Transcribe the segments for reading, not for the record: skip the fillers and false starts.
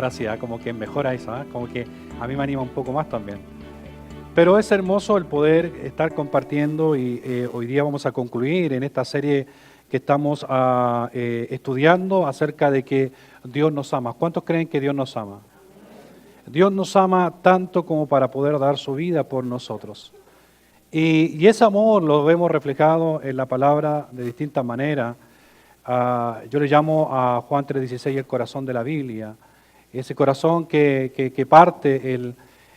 ahora sí, como que mejora eso, como que a mí me anima un poco más también. Pero es hermoso el poder estar compartiendo y hoy día vamos a concluir en esta serie que estamos estudiando acerca de que Dios nos ama. ¿Cuántos creen que Dios nos ama? Dios nos ama tanto como para poder dar su vida por nosotros. Y ese amor lo vemos reflejado en la palabra de distintas maneras. Yo le llamo a Juan 3:16 el corazón de la Biblia. Ese corazón que parte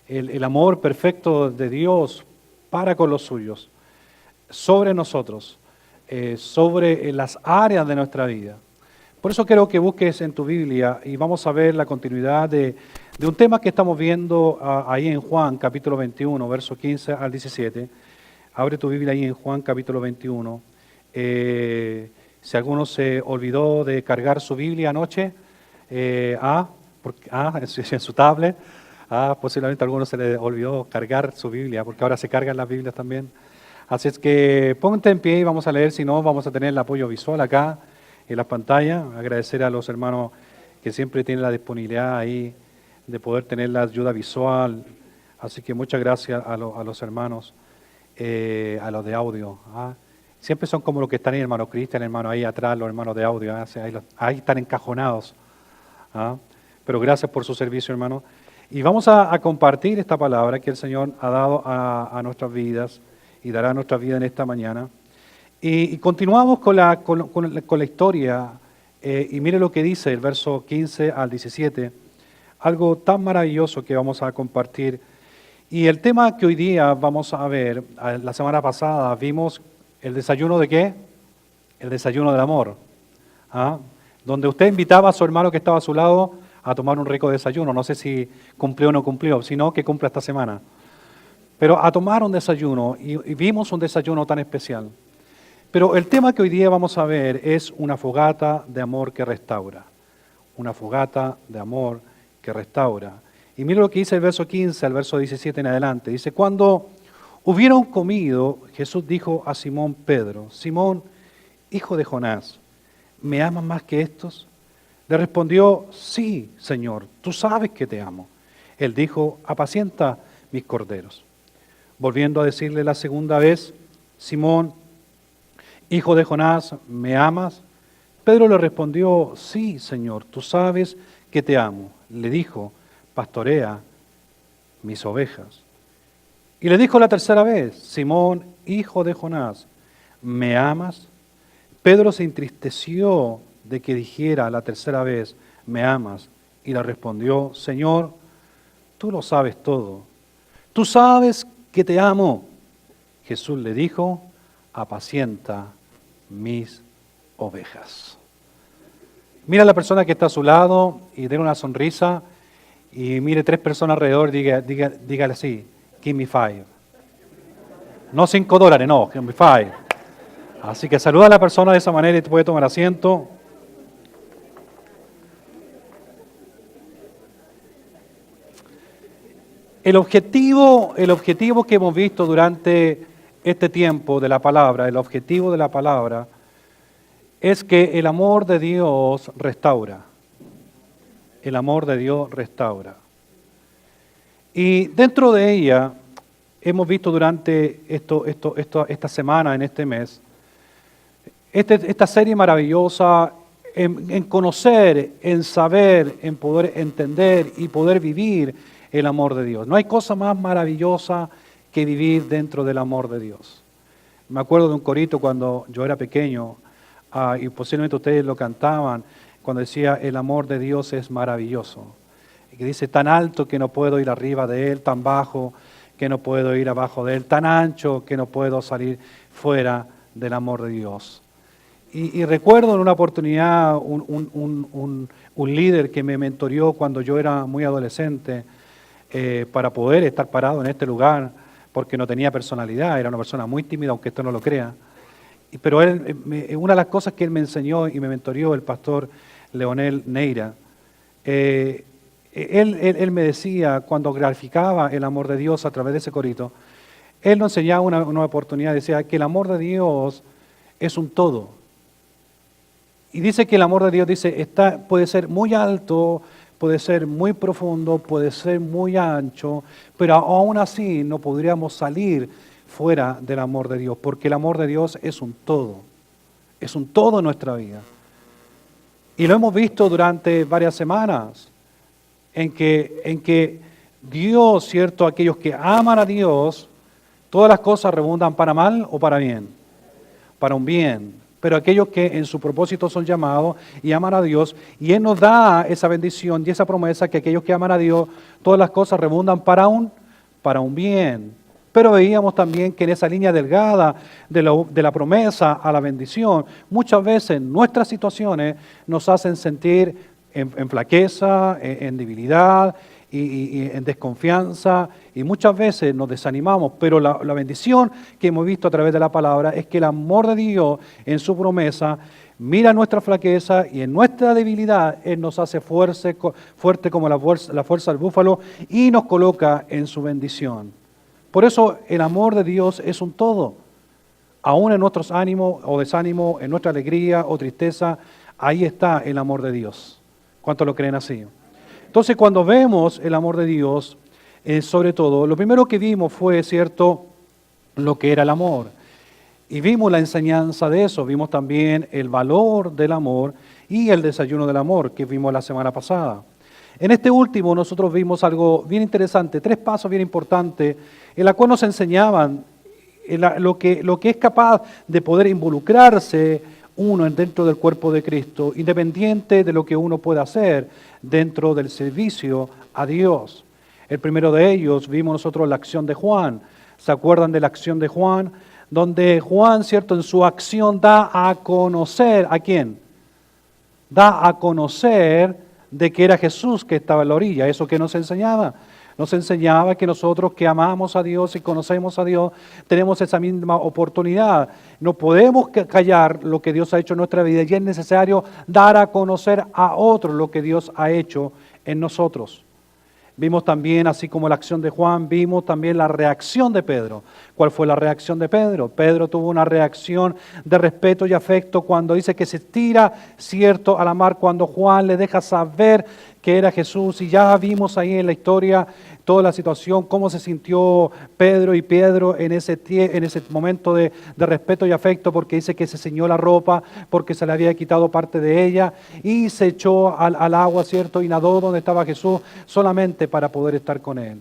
el amor perfecto de Dios para con los suyos, sobre nosotros, sobre las áreas de nuestra vida. Por eso quiero que busques en tu Biblia y vamos a ver la continuidad de un tema que estamos viendo ahí en Juan capítulo 21, verso 15 al 17. Abre tu Biblia ahí en Juan capítulo 21. Si alguno se olvidó de cargar su Biblia anoche, en su tablet, posiblemente a alguno se le olvidó cargar su Biblia, porque ahora se cargan las Biblias también. Así es que ponte en pie y vamos a leer, si no vamos a tener el apoyo visual acá en las pantallas. Agradecer a los hermanos que siempre tienen la disponibilidad ahí de poder tener la ayuda visual. Así que muchas gracias a los hermanos, a los de audio. Siempre son como los que están ahí, hermano Cristian, hermano ahí atrás, los hermanos de audio. Ahí están encajonados. Pero gracias por su servicio, hermano. Y vamos a compartir esta palabra que el Señor ha dado a nuestras vidas y dará a nuestras vidas en esta mañana. Y continuamos con la historia. Y mire lo que dice el verso 15 al 17. Algo tan maravilloso que vamos a compartir. Y el tema que hoy día vamos a ver, la semana pasada vimos el desayuno de ¿qué? El desayuno del amor. Donde usted invitaba a su hermano que estaba a su lado a tomar un rico desayuno. No sé si cumplió o no cumplió, sino que cumple esta semana. Pero a tomar un desayuno, y vimos un desayuno tan especial. Pero el tema que hoy día vamos a ver es una fogata de amor que restaura. Una fogata de amor que restaura. Y mira lo que dice el verso 15 al verso 17 en adelante. Dice, cuando hubieron comido, Jesús dijo a Simón Pedro, Simón, hijo de Jonás, ¿me amas más que estos? Le respondió, sí, Señor, tú sabes que te amo. Él dijo, apacienta mis corderos. Volviendo a decirle la segunda vez, Simón, hijo de Jonás, ¿me amas? Pedro le respondió, sí, Señor, tú sabes que te amo. Le dijo, pastorea mis ovejas. Y le dijo la tercera vez, Simón, hijo de Jonás, ¿me amas? Pedro se entristeció de que dijera la tercera vez, ¿me amas? Y le respondió, Señor, tú lo sabes todo. Tú sabes que te amo. Jesús le dijo, apacienta mis ovejas. Mira a la persona que está a su lado y dé una sonrisa y mire 3 personas alrededor, dígale así, give me 5. No $5, no, give me 5. Así que saluda a la persona de esa manera y te puede tomar asiento. El objetivo que hemos visto durante este tiempo de la palabra, el objetivo de la palabra, es que el amor de Dios restaura. El amor de Dios restaura. Y dentro de ella, hemos visto durante esta semana, en este mes, esta serie maravillosa en conocer, en saber, en poder entender y poder vivir el amor de Dios. No hay cosa más maravillosa que vivir dentro del amor de Dios. Me acuerdo de un corito cuando yo era pequeño, y posiblemente ustedes lo cantaban, cuando decía, el amor de Dios es maravilloso. Y que dice, tan alto que no puedo ir arriba de Él, tan bajo que no puedo ir abajo de Él, tan ancho que no puedo salir fuera del amor de Dios. Y recuerdo en una oportunidad un líder que me mentoreó cuando yo era muy adolescente, para poder estar parado en este lugar, porque no tenía personalidad, era una persona muy tímida, aunque esto no lo crea. Pero una de las cosas que él me enseñó y me mentoreó, el pastor Leonel Neira, él me decía, cuando graficaba el amor de Dios a través de ese corito, él nos enseñaba una oportunidad, decía que el amor de Dios es un todo. Y dice que el amor de Dios puede ser muy alto, puede ser muy profundo, puede ser muy ancho, pero aún así no podríamos salir fuera del amor de Dios, porque el amor de Dios es un todo en nuestra vida. Y lo hemos visto durante varias semanas, en que Dios, cierto, aquellos que aman a Dios, todas las cosas redundan para mal o para bien, para un bien. Pero aquellos que en su propósito son llamados y aman a Dios, y Él nos da esa bendición y esa promesa que aquellos que aman a Dios, todas las cosas redundan para un bien. Pero veíamos también que en esa línea delgada de la promesa a la bendición, muchas veces nuestras situaciones nos hacen sentir en flaqueza, en debilidad y en desconfianza, y muchas veces nos desanimamos. Pero la bendición que hemos visto a través de la palabra es que el amor de Dios en su promesa mira nuestra flaqueza y en nuestra debilidad Él nos hace fuerte como la fuerza del búfalo y nos coloca en su bendición. Por eso el amor de Dios es un todo. Aún en nuestros ánimos o desánimos, en nuestra alegría o tristeza, ahí está el amor de Dios. ¿Cuántos lo creen así? Entonces, cuando vemos el amor de Dios, sobre todo, lo primero que vimos fue, cierto, lo que era el amor. Y vimos la enseñanza de eso, vimos también el valor del amor y el desayuno del amor que vimos la semana pasada. En este último nosotros vimos algo bien interesante, 3 pasos bien importantes, en la cual nos enseñaban lo que es capaz de poder involucrarse uno dentro del cuerpo de Cristo, independiente de lo que uno pueda hacer dentro del servicio a Dios. El primero de ellos vimos nosotros la acción de Juan. ¿Se acuerdan de la acción de Juan? Donde Juan, cierto, en su acción da a conocer, ¿a quién? Da a conocer de que era Jesús que estaba en la orilla. ¿Eso que nos enseñaba? Nos enseñaba que nosotros que amamos a Dios y conocemos a Dios, tenemos esa misma oportunidad. No podemos callar lo que Dios ha hecho en nuestra vida y es necesario dar a conocer a otros lo que Dios ha hecho en nosotros. Vimos también, así como la acción de Juan, vimos también la reacción de Pedro. ¿Cuál fue la reacción de Pedro? Pedro tuvo una reacción de respeto y afecto cuando dice que se tira, cierto, a la mar, cuando Juan le deja saber que era Jesús. Y ya vimos ahí en la historia toda la situación, cómo se sintió Pedro en ese momento de respeto y afecto, porque dice que se ciñó la ropa, porque se le había quitado parte de ella, y se echó al agua, ¿cierto? Y nadó donde estaba Jesús, solamente para poder estar con Él.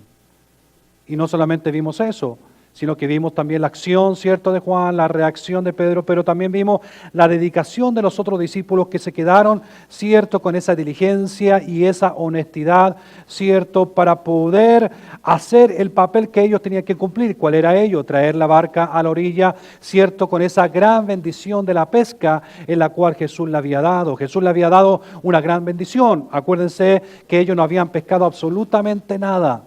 Y no solamente vimos eso, sino que vimos también la acción, ¿cierto?, de Juan, la reacción de Pedro, pero también vimos la dedicación de los otros discípulos que se quedaron, ¿cierto?, con esa diligencia y esa honestidad, ¿cierto?, para poder hacer el papel que ellos tenían que cumplir. ¿Cuál era ello? Traer la barca a la orilla, ¿cierto?, con esa gran bendición de la pesca en la cual Jesús le había dado. Jesús le había dado una gran bendición. Acuérdense que ellos no habían pescado absolutamente nada.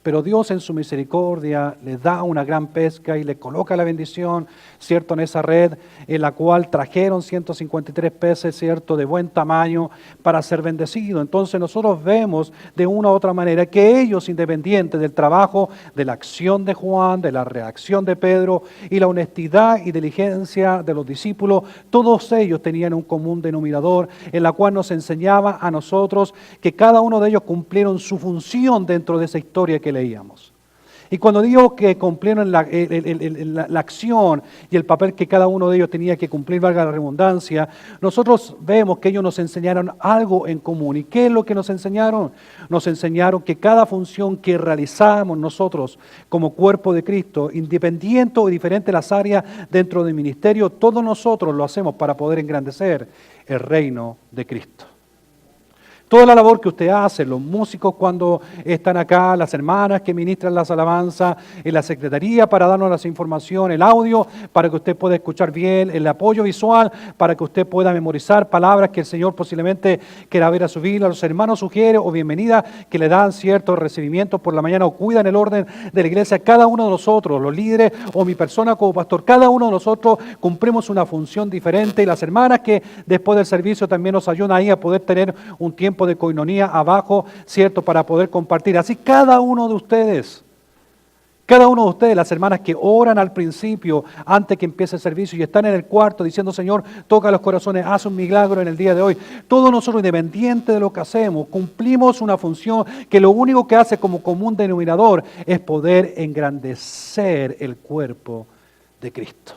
Pero Dios en su misericordia les da una gran pesca y le coloca la bendición, ¿cierto?, en esa red en la cual trajeron 153 peces, ¿cierto?, de buen tamaño para ser bendecidos. Entonces nosotros vemos de una u otra manera que ellos, independientes del trabajo, de la acción de Juan, de la reacción de Pedro y la honestidad y diligencia de los discípulos, todos ellos tenían un común denominador en la cual nos enseñaba a nosotros que cada uno de ellos cumplieron su función dentro de esa historia que leíamos. Y cuando digo que cumplieron la acción y el papel que cada uno de ellos tenía que cumplir, valga la redundancia, nosotros vemos que ellos nos enseñaron algo en común. ¿Y qué es lo que nos enseñaron? Nos enseñaron que cada función que realizamos nosotros como cuerpo de Cristo, independiente o diferente de las áreas dentro del ministerio, todos nosotros lo hacemos para poder engrandecer el reino de Cristo. Toda la labor que usted hace, los músicos cuando están acá, las hermanas que ministran las alabanzas, en la secretaría para darnos las informaciones, el audio para que usted pueda escuchar bien, el apoyo visual para que usted pueda memorizar palabras que el Señor posiblemente quiera ver a su vida, los hermanos sugiere o bienvenida que le dan ciertos recibimientos por la mañana o cuidan el orden de la iglesia. Cada uno de nosotros, los líderes o mi persona como pastor, cada uno de nosotros cumplimos una función diferente y las hermanas que después del servicio también nos ayudan ahí a poder tener un tiempo de coinonía abajo, ¿cierto?, para poder compartir. Así cada uno de ustedes. Cada uno de ustedes, las hermanas que oran al principio, antes que empiece el servicio, y están en el cuarto diciendo, Señor, toca los corazones, haz un milagro en el día de hoy. Todos nosotros, independiente de lo que hacemos, cumplimos una función que lo único que hace como común denominador es poder engrandecer el cuerpo de Cristo.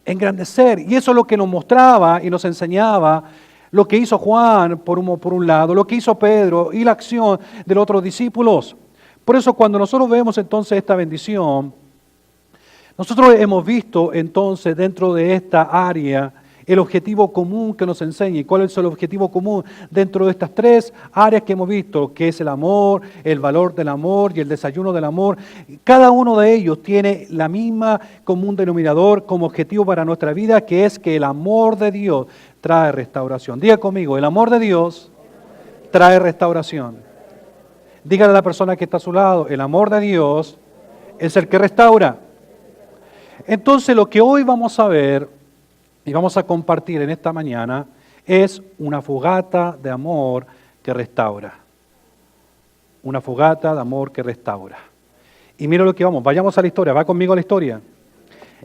Engrandecer. Y eso es lo que nos mostraba y nos enseñaba lo que hizo Juan por un lado, lo que hizo Pedro y la acción de los otros discípulos. Por eso cuando nosotros vemos entonces esta bendición, nosotros hemos visto entonces dentro de esta área el objetivo común que nos enseña. ¿Y cuál es el objetivo común dentro de estas tres áreas que hemos visto? Que es el amor, el valor del amor y el desayuno del amor. Cada uno de ellos tiene la misma común denominador como objetivo para nuestra vida, que es que el amor de Dios trae restauración. Diga conmigo, el amor de Dios trae restauración. Dígale a la persona que está a su lado, el amor de Dios es el que restaura. Entonces lo que hoy vamos a ver y vamos a compartir en esta mañana es una fogata de amor que restaura. Una fogata de amor que restaura. Y mira lo que vayamos a la historia, va conmigo a la historia.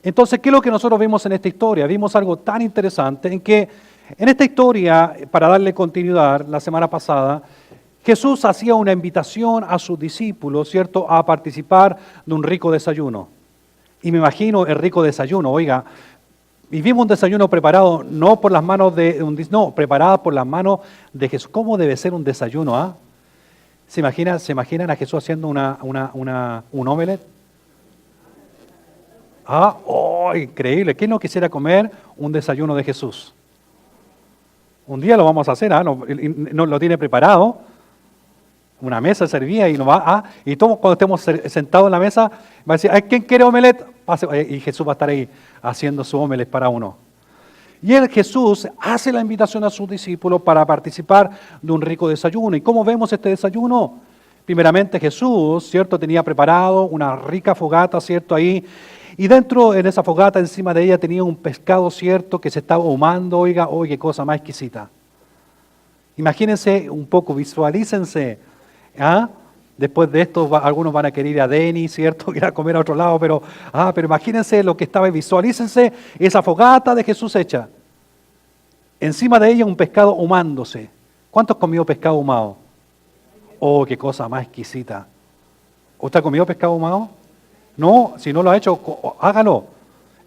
Entonces, ¿qué es lo que nosotros vimos en esta historia? Vimos algo tan interesante en que en esta historia, para darle continuidad, la semana pasada, Jesús hacía una invitación a sus discípulos, ¿cierto?, a participar de un rico desayuno. Y me imagino el rico desayuno, oiga, y vimos un desayuno preparado no por las manos preparado por las manos de Jesús. ¿Cómo debe ser un desayuno? ¿Ah? ¿Se imaginan a Jesús haciendo un omelette? Ah, oh, increíble. ¿Quién no quisiera comer un desayuno de Jesús? Un día lo vamos a hacer, ¿ah? No lo tiene preparado. Una mesa servía y y todos cuando estemos sentados en la mesa, va a decir, ¿quién quiere omelette? Y Jesús va a estar ahí haciendo su omelette para uno. Y Jesús hace la invitación a sus discípulos para participar de un rico desayuno. ¿Y cómo vemos este desayuno? Primeramente Jesús, ¿cierto?, tenía preparado una rica fogata, ¿cierto?, ahí. Y dentro, en esa fogata, encima de ella tenía un pescado, ¿cierto?, que se estaba ahumando. Oiga, qué cosa más exquisita. Imagínense un poco, visualícense. ¿Ah? Después de esto, algunos van a querer ir a Denis, ¿cierto?, ir a comer a otro lado, pero imagínense lo que estaba, visualícense esa fogata de Jesús hecha. Encima de ella un pescado ahumándose. ¿Cuántos comió pescado ahumado? Oh, qué cosa más exquisita. ¿Usted ha comido pescado ahumado? No, si no lo ha hecho, hágalo.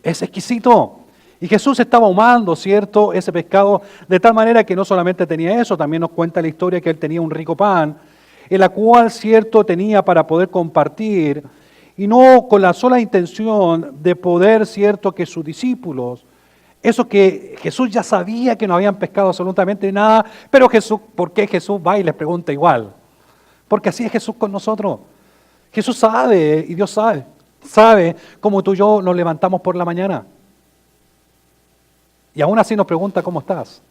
Es exquisito. Y Jesús estaba ahumando, ¿cierto?, ese pescado de tal manera que no solamente tenía eso, también nos cuenta la historia que él tenía un rico pan, en la cual, cierto, tenía para poder compartir, y no con la sola intención de poder, cierto, que sus discípulos, eso que Jesús ya sabía que no habían pescado absolutamente nada, pero Jesús, ¿por qué Jesús va y les pregunta igual? Porque así es Jesús con nosotros. Jesús sabe, y Dios sabe cómo tú y yo nos levantamos por la mañana. Y aún así nos pregunta, ¿cómo estás?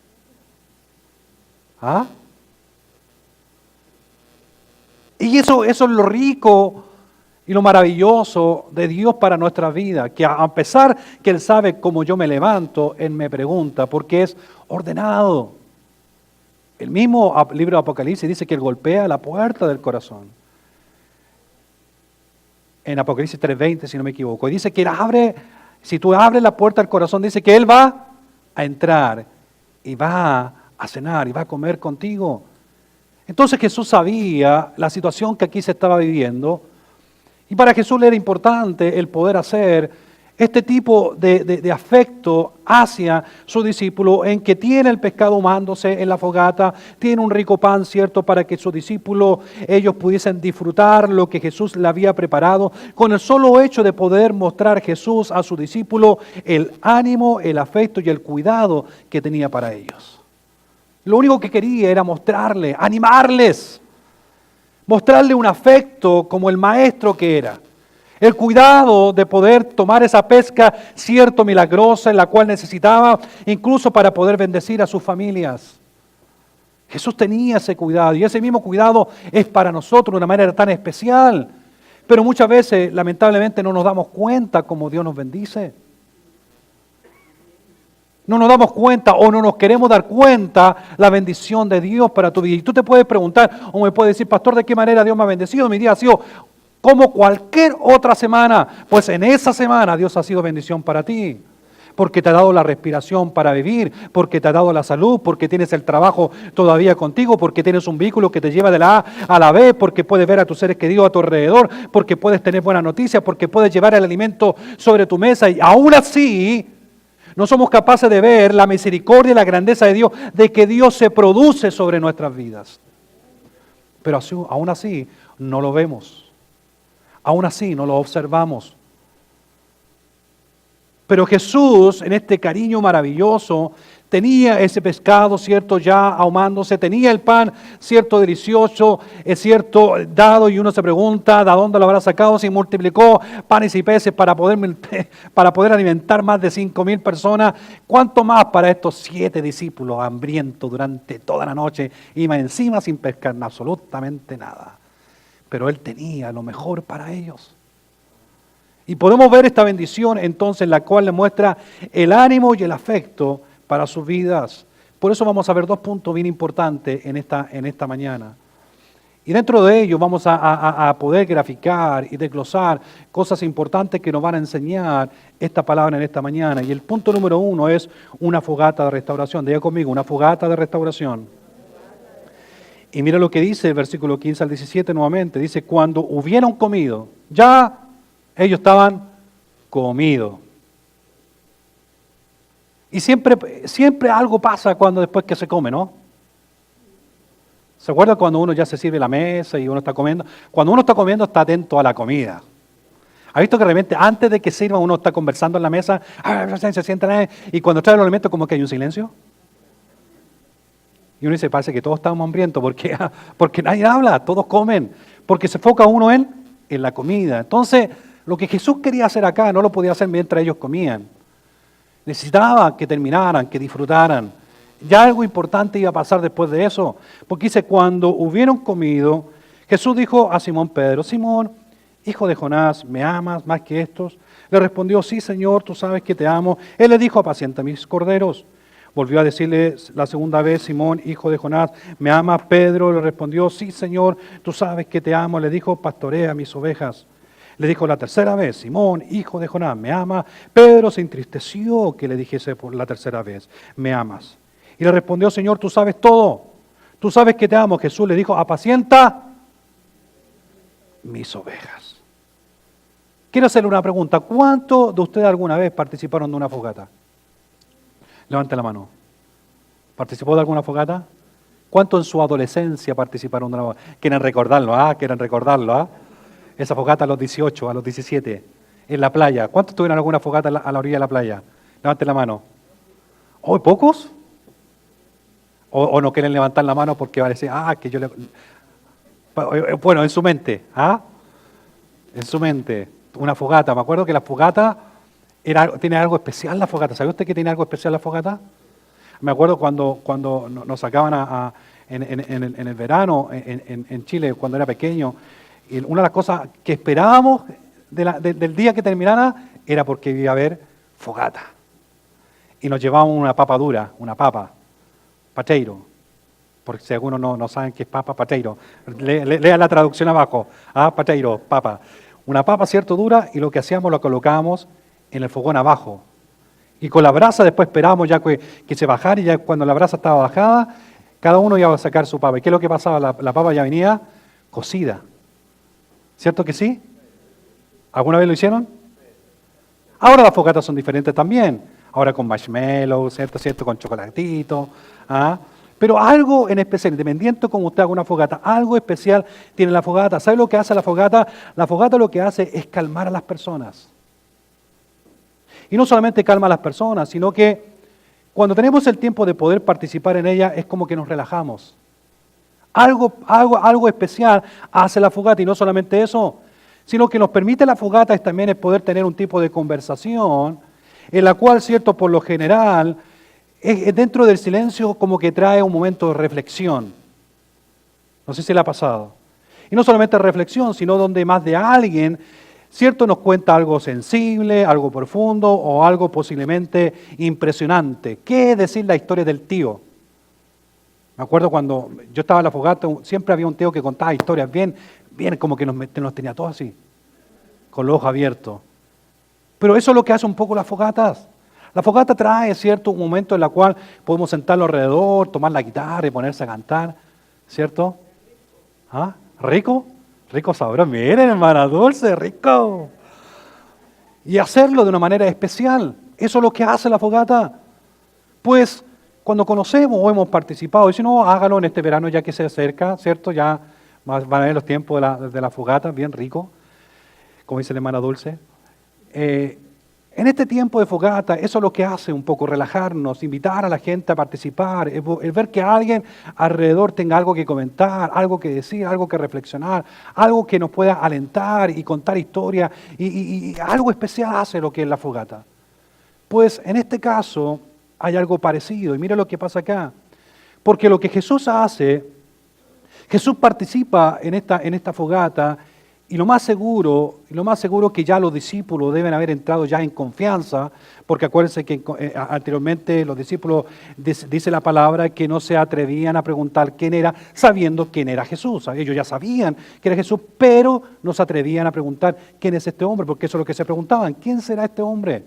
¿Ah? Y eso es lo rico y lo maravilloso de Dios para nuestra vida, que a pesar que Él sabe cómo yo me levanto, Él me pregunta, porque es ordenado. El mismo libro de Apocalipsis dice que Él golpea la puerta del corazón. En Apocalipsis 3:20, si no me equivoco. Y dice que Él abre, si tú abres la puerta del corazón, dice que Él va a entrar y va a cenar y va a comer contigo. Entonces Jesús sabía la situación que aquí se estaba viviendo y para Jesús le era importante el poder hacer este tipo de afecto hacia su discípulo en que tiene el pescado ahumándose en la fogata, tiene un rico pan, ¿cierto?, para que sus discípulos, ellos pudiesen disfrutar lo que Jesús le había preparado, con el solo hecho de poder mostrar Jesús a su discípulo el ánimo, el afecto y el cuidado que tenía para ellos. Lo único que quería era mostrarle, animarles, mostrarle un afecto como el maestro que era. El cuidado de poder tomar esa pesca, cierto, milagrosa, en la cual necesitaba, incluso para poder bendecir a sus familias. Jesús tenía ese cuidado y ese mismo cuidado es para nosotros de una manera tan especial. Pero muchas veces, lamentablemente, no nos damos cuenta cómo Dios nos bendice. No nos damos cuenta o no nos queremos dar cuenta la bendición de Dios para tu vida. Y tú te puedes preguntar o me puedes decir, pastor, ¿de qué manera Dios me ha bendecido? Mi día ha sido como cualquier otra semana, pues en esa semana Dios ha sido bendición para ti. Porque te ha dado la respiración para vivir, porque te ha dado la salud, porque tienes el trabajo todavía contigo, porque tienes un vehículo que te lleva de la A a la B, porque puedes ver a tus seres queridos a tu alrededor, porque puedes tener buenas noticias, porque puedes llevar el alimento sobre tu mesa y aún así no somos capaces de ver la misericordia y la grandeza de Dios, de que Dios se produce sobre nuestras vidas. Pero aún así no lo vemos, aún así no lo observamos. Pero Jesús, en este cariño maravilloso, tenía ese pescado, cierto, ya ahumándose, tenía el pan, cierto, delicioso, es cierto, dado, y uno se pregunta, ¿de dónde lo habrá sacado? Si multiplicó panes y peces para poder alimentar más de 5,000 personas, ¿cuánto más para estos 7 discípulos hambrientos durante toda la noche y más encima sin pescar absolutamente nada? Pero Él tenía lo mejor para ellos. Y podemos ver esta bendición entonces, la cual le muestra el ánimo y el afecto para sus vidas. Por eso vamos a ver 2 puntos bien importantes en esta mañana. Y dentro de ellos vamos a poder graficar y desglosar cosas importantes que nos van a enseñar esta palabra en esta mañana. Y el punto número 1 es una fogata de restauración. Diga conmigo, una fogata de restauración. Y mira lo que dice el versículo 15 al 17 nuevamente. Dice, cuando hubieron comido, ya ellos estaban comidos. Y siempre algo pasa cuando después que se come, ¿no? ¿Se acuerda cuando uno ya se sirve la mesa y uno está comiendo? Cuando uno está comiendo está atento a la comida. ¿Ha visto que realmente antes de que sirva uno está conversando en la mesa? Se sienta y cuando trae el alimento como que hay un silencio. Y uno dice, parece que todos estamos hambrientos porque nadie habla, todos comen, porque se enfoca uno en la comida. Entonces, lo que Jesús quería hacer acá no lo podía hacer mientras ellos comían. Necesitaba que terminaran, que disfrutaran. Ya algo importante iba a pasar después de eso. Porque dice, cuando hubieron comido, Jesús dijo a Simón Pedro, Simón, hijo de Jonás, ¿me amas más que estos? Le respondió, sí, Señor, tú sabes que te amo. Él le dijo, apacienta mis corderos. Volvió a decirle la segunda vez, Simón, hijo de Jonás, ¿me amas? Pedro le respondió, sí, Señor, tú sabes que te amo. Le dijo, pastorea mis ovejas. Le dijo la tercera vez, Simón, hijo de Jonás, ¿me amas? Pedro se entristeció que le dijese por la tercera vez, ¿me amas? Y le respondió, Señor, tú sabes todo, tú sabes que te amo. Jesús le dijo, apacienta mis ovejas. Quiero hacerle una pregunta, ¿cuántos de ustedes alguna vez participaron de una fogata? Levante la mano. ¿Participó de alguna fogata? ¿Cuántos en su adolescencia participaron de una fogata? ¿Quieren recordarlo? ¿Quieren recordarlo? Esa fogata a los 18, a los 17, en la playa. ¿Cuántos tuvieron alguna fogata a la orilla de la playa? Levanten la mano. ¿Oh, pocos? ¿O no quieren levantar la mano porque va a decir, que yo le... Bueno, en su mente, En su mente, una fogata. Me acuerdo que la fogata tiene algo especial la fogata. ¿Sabe usted que tiene algo especial la fogata? Me acuerdo cuando nos sacaban en el verano en Chile, cuando era pequeño, y una de las cosas que esperábamos del día que terminara era porque iba a haber fogata. Y nos llevábamos una papa dura, una papa, pateiro. Porque si algunos no saben qué es papa, pateiro. Lea la traducción abajo. Pateiro, papa. Una papa, cierto, dura, y lo que hacíamos lo colocábamos en el fogón abajo. Y con la brasa después esperábamos ya que se bajara, y ya cuando la brasa estaba bajada, cada uno iba a sacar su papa. ¿Y qué es lo que pasaba? La papa ya venía cocida. ¿Cierto que sí? ¿Alguna vez lo hicieron? Ahora las fogatas son diferentes también. Ahora con marshmallow, ¿cierto? Con chocolatito. Pero algo en especial, independiente como usted haga una fogata, algo especial tiene la fogata. ¿Sabe lo que hace la fogata? La fogata lo que hace es calmar a las personas. Y no solamente calma a las personas, sino que cuando tenemos el tiempo de poder participar en ella, es como que nos relajamos. Algo especial hace la fogata, y no solamente eso, sino que nos permite la fogata también es poder tener un tipo de conversación en la cual, cierto, por lo general, dentro del silencio como que trae un momento de reflexión. No sé si le ha pasado. Y no solamente reflexión, sino donde más de alguien, cierto, nos cuenta algo sensible, algo profundo o algo posiblemente impresionante. ¿Qué decir la historia del tío? Me acuerdo cuando yo estaba en la fogata, siempre había un tío que contaba historias bien Bien, como que nos tenía todos así, con los ojos abiertos. Pero eso es lo que hace un poco las fogatas. La fogata trae, ¿cierto?, un momento en el cual podemos sentarnos alrededor, tomar la guitarra y ponerse a cantar, ¿cierto? ¿Ah? ¿Rico? Rico sabroso. Miren, hermana Dulce, rico. Y hacerlo de una manera especial. Eso es lo que hace la fogata. Pues cuando conocemos o hemos participado, y si no, hágalo en este verano ya que se acerca, ¿cierto? Ya van a ver los tiempos de la fogata, bien rico, como dice la hermana Dulce. En este tiempo de fogata, eso es lo que hace un poco, relajarnos, invitar a la gente a participar, el ver que alguien alrededor tenga algo que comentar, algo que decir, algo que reflexionar, algo que nos pueda alentar y contar historias, y algo especial hace lo que es la fogata. Pues en este caso hay algo parecido, y mira lo que pasa acá, porque lo que Jesús hace, Jesús participa en esta fogata. Y lo más seguro que ya los discípulos deben haber entrado ya en confianza, porque acuérdense que anteriormente los discípulos, dice la palabra, que no se atrevían a preguntar quién era, sabiendo quién era Jesús. Ellos ya sabían que era Jesús, pero no se atrevían a preguntar quién es este hombre, porque eso es lo que se preguntaban, ¿quién será este hombre?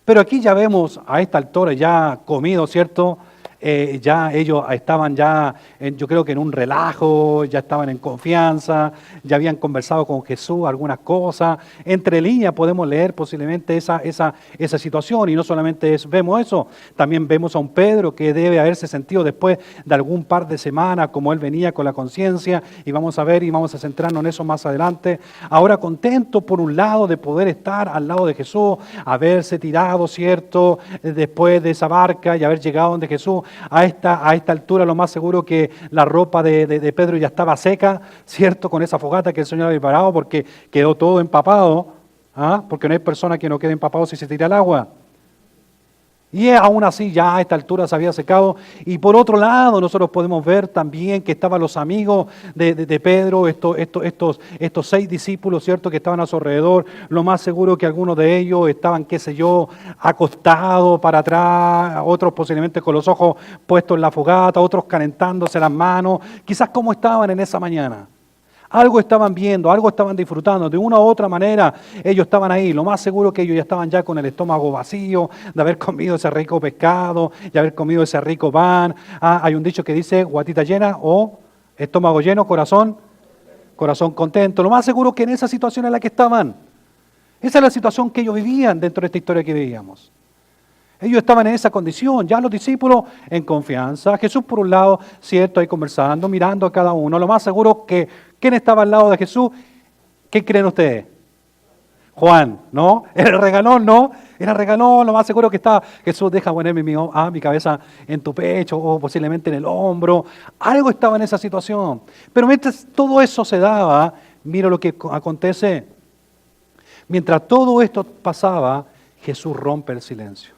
Pero aquí ya vemos a esta altura ya comido, ¿cierto? Ya ellos estaban yo creo que en un relajo, ya estaban en confianza, ya habían conversado con Jesús algunas cosas. Entre líneas podemos leer posiblemente esa situación, y no solamente vemos eso, también vemos a un Pedro que debe haberse sentido después de algún par de semanas, como él venía con la conciencia, y vamos a ver y vamos a centrarnos en eso más adelante. Ahora contento por un lado de poder estar al lado de Jesús, haberse tirado, ¿cierto?, después de esa barca y haber llegado donde Jesús. A esta altura lo más seguro que la ropa de Pedro ya estaba seca, ¿cierto?, con esa fogata que el Señor había preparado, porque quedó todo empapado, porque no hay persona que no quede empapado si se tira al agua. Y aún así ya a esta altura se había secado. Y por otro lado nosotros podemos ver también que estaban los amigos de Pedro, estos 6 discípulos, ¿cierto?, que estaban a su alrededor. Lo más seguro que algunos de ellos estaban, qué sé yo, acostados para atrás, otros posiblemente con los ojos puestos en la fogata, otros calentándose las manos. Quizás cómo estaban en esa mañana. Algo estaban viendo, algo estaban disfrutando, de una u otra manera ellos estaban ahí. Lo más seguro que ellos ya estaban ya con el estómago vacío, de haber comido ese rico pescado, de haber comido ese rico pan. Hay un dicho que dice, guatita llena o estómago lleno, corazón contento. Lo más seguro que en esa situación en la que estaban. Esa es la situación que ellos vivían dentro de esta historia que veíamos. Ellos estaban en esa condición, ya los discípulos en confianza. Jesús por un lado, cierto, ahí conversando, mirando a cada uno. Lo más seguro que, ¿quién estaba al lado de Jesús? ¿Qué creen ustedes? Juan, ¿no? Era el regalón, ¿no? Era el regalón, lo más seguro que estaba. Jesús, deja ponerme mi cabeza en tu pecho o posiblemente en el hombro. Algo estaba en esa situación. Pero mientras todo eso se daba, mira lo que acontece. Mientras todo esto pasaba, Jesús rompe el silencio.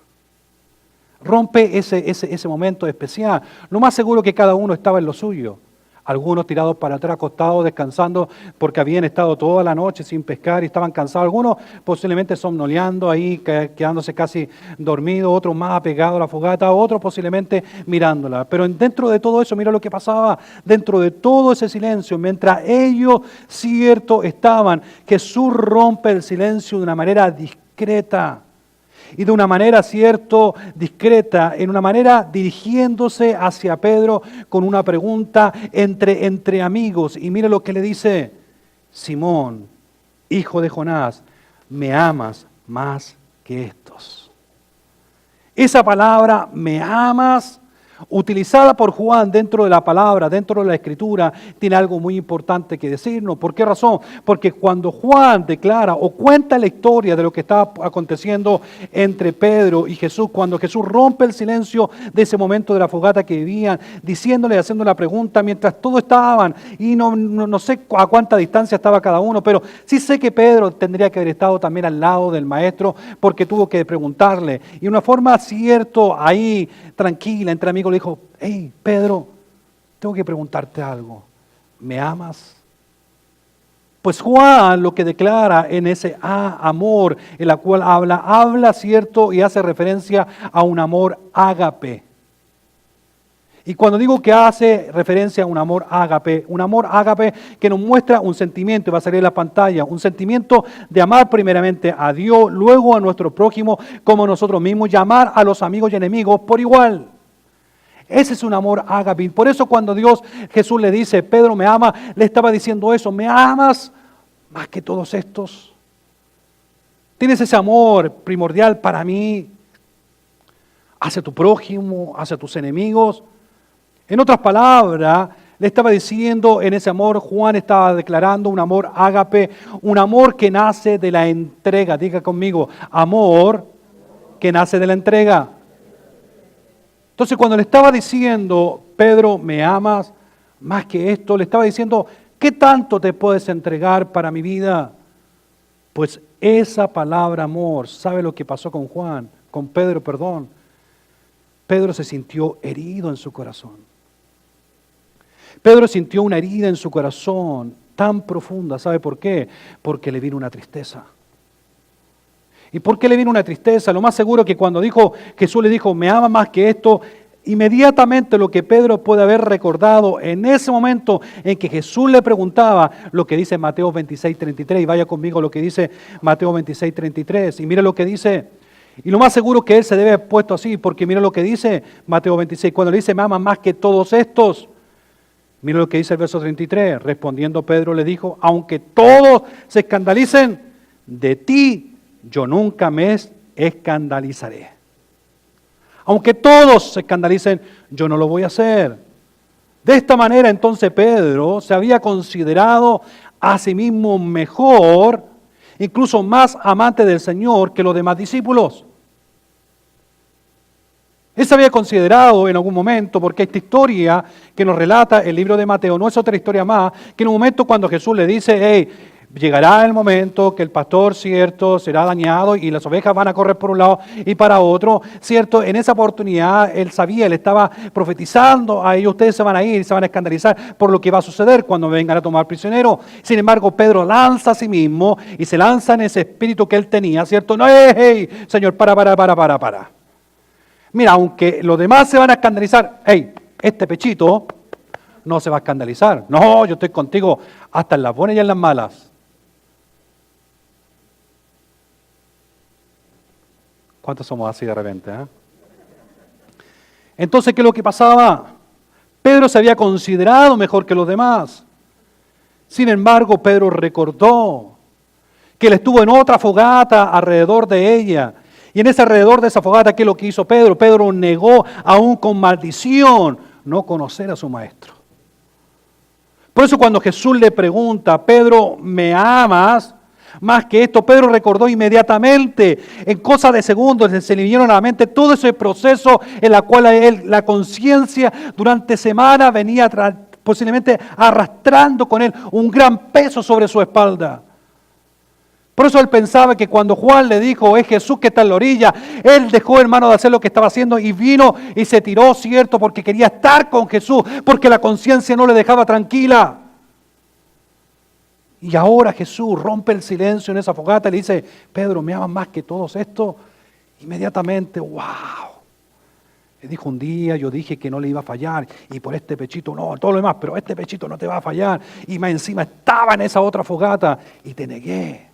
Rompe ese momento especial. Lo más seguro que cada uno estaba en lo suyo. Algunos tirados para atrás, acostados, descansando, porque habían estado toda la noche sin pescar y estaban cansados. Algunos posiblemente somnoleando ahí, quedándose casi dormidos, otros más apegados a la fogata, otros posiblemente mirándola. Pero dentro de todo eso, mira lo que pasaba. Dentro de todo ese silencio, mientras ellos, cierto, estaban, Jesús rompe el silencio de una manera discreta. Y de una manera, cierto, discreta, en una manera dirigiéndose hacia Pedro con una pregunta entre amigos. Y mire lo que le dice: Simón, hijo de Jonás, ¿me amas más que estos? Esa palabra, me amas, utilizada por Juan dentro de la palabra, dentro de la Escritura, tiene algo muy importante que decirnos. ¿Por qué razón? Porque cuando Juan declara o cuenta la historia de lo que estaba aconteciendo entre Pedro y Jesús, cuando Jesús rompe el silencio de ese momento de la fogata que vivían, diciéndole, haciendo la pregunta, mientras todos estaban, y no sé a cuánta distancia estaba cada uno, pero sí sé que Pedro tendría que haber estado también al lado del maestro, porque tuvo que preguntarle, y de una forma, cierto, ahí, tranquila, entre amigos, le dijo: hey, Pedro, tengo que preguntarte algo. ¿Me amas? Pues Juan lo que declara en ese amor, en la cual habla, cierto, y hace referencia a un amor ágape. Y cuando digo que hace referencia a un amor ágape que nos muestra un sentimiento, y va a salir en la pantalla, un sentimiento de amar primeramente a Dios, luego a nuestro prójimo como nosotros mismos, y amar a los amigos y enemigos por igual. Ese es un amor ágape. Por eso cuando Jesús le dice, Pedro me ama, le estaba diciendo eso, ¿me amas más que todos estos? ¿Tienes ese amor primordial para mí hacia tu prójimo, hacia tus enemigos? En otras palabras, le estaba diciendo en ese amor, Juan estaba declarando un amor ágape, un amor que nace de la entrega. Diga conmigo, amor que nace de la entrega. Entonces cuando le estaba diciendo, Pedro, ¿me amas más que esto? Le estaba diciendo, ¿qué tanto te puedes entregar para mi vida? Pues esa palabra amor, ¿sabe lo que pasó con Pedro, perdón? Pedro se sintió herido en su corazón. Pedro sintió una herida en su corazón tan profunda. ¿Sabe por qué? Porque le vino una tristeza. ¿Y por qué le vino una tristeza? Lo más seguro que cuando Jesús le dijo, me ama más que esto, inmediatamente lo que Pedro puede haber recordado en ese momento en que Jesús le preguntaba lo que dice Mateo 26:33. Y vaya conmigo lo que dice Mateo 26:33. Y mire lo que dice. Y lo más seguro que él se debe haber puesto así, porque mire lo que dice Mateo 26. Cuando le dice, me ama más que todos estos. Mira lo que dice el verso 33. Respondiendo Pedro le dijo, aunque todos se escandalicen, de ti yo nunca me escandalizaré. Aunque todos se escandalicen, yo no lo voy a hacer. De esta manera entonces Pedro se había considerado a sí mismo mejor, incluso más amante del Señor que los demás discípulos. Él se había considerado en algún momento, porque esta historia que nos relata el libro de Mateo no es otra historia más, que en un momento cuando Jesús le dice, hey, llegará el momento que el pastor, cierto, será dañado y las ovejas van a correr por un lado y para otro, cierto, en esa oportunidad él sabía, él estaba profetizando a ellos, ustedes se van a ir, se van a escandalizar por lo que va a suceder cuando vengan a tomar prisionero. Sin embargo, Pedro lanza a sí mismo y se lanza en ese espíritu que él tenía, cierto, no, hey, Señor, para. Mira, aunque los demás se van a escandalizar, hey, este pechito no se va a escandalizar. No, yo estoy contigo hasta en las buenas y en las malas. ¿Cuántos somos así de repente? Entonces, ¿qué es lo que pasaba? Pedro se había considerado mejor que los demás. Sin embargo, Pedro recordó que él estuvo en otra fogata alrededor de ella. Y en ese alrededor de esa fogata, ¿qué es lo que hizo Pedro? Pedro negó aún con maldición no conocer a su maestro. Por eso cuando Jesús le pregunta, Pedro, ¿me amas más que esto? Pedro recordó inmediatamente, en cosa de segundos, se le vinieron a la mente todo ese proceso en la cual la conciencia durante semanas venía posiblemente arrastrando con él un gran peso sobre su espalda. Por eso él pensaba que cuando Juan le dijo, es Jesús que está en la orilla, él dejó, hermano, de hacer lo que estaba haciendo y vino y se tiró, cierto, porque quería estar con Jesús, porque la conciencia no le dejaba tranquila. Y ahora Jesús rompe el silencio en esa fogata y le dice, Pedro, ¿me amas más que todos estos? Inmediatamente, wow. Le dijo, un día yo dije que no le iba a fallar y por este pechito no, todo lo demás, pero este pechito no te va a fallar. Y más encima estaba en esa otra fogata y te negué.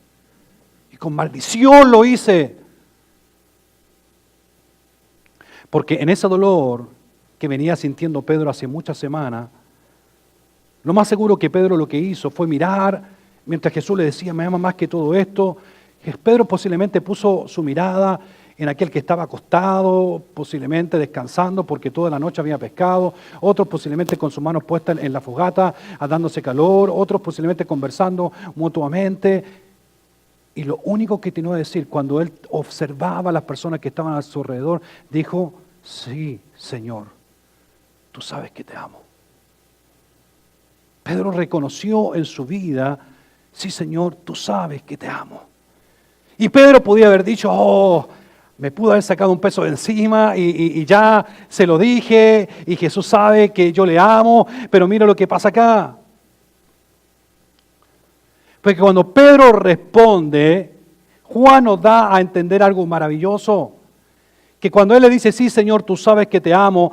Y con maldición lo hice. Porque en ese dolor que venía sintiendo Pedro hace muchas semanas, lo más seguro que Pedro lo que hizo fue mirar, mientras Jesús le decía, me ama más que todo esto, Pedro posiblemente puso su mirada en aquel que estaba acostado, posiblemente descansando porque toda la noche había pescado, otros posiblemente con sus manos puestas en la fogata, dándose calor, otros posiblemente conversando mutuamente. Y lo único que tenía que decir cuando él observaba a las personas que estaban a su alrededor, dijo, sí, Señor, tú sabes que te amo. Pedro reconoció en su vida, sí, Señor, tú sabes que te amo. Y Pedro podía haber dicho, oh, me pudo haber sacado un peso de encima y ya se lo dije y Jesús sabe que yo le amo, pero mira lo que pasa acá. Porque cuando Pedro responde, Juan nos da a entender algo maravilloso. Que cuando él le dice, sí Señor, tú sabes que te amo,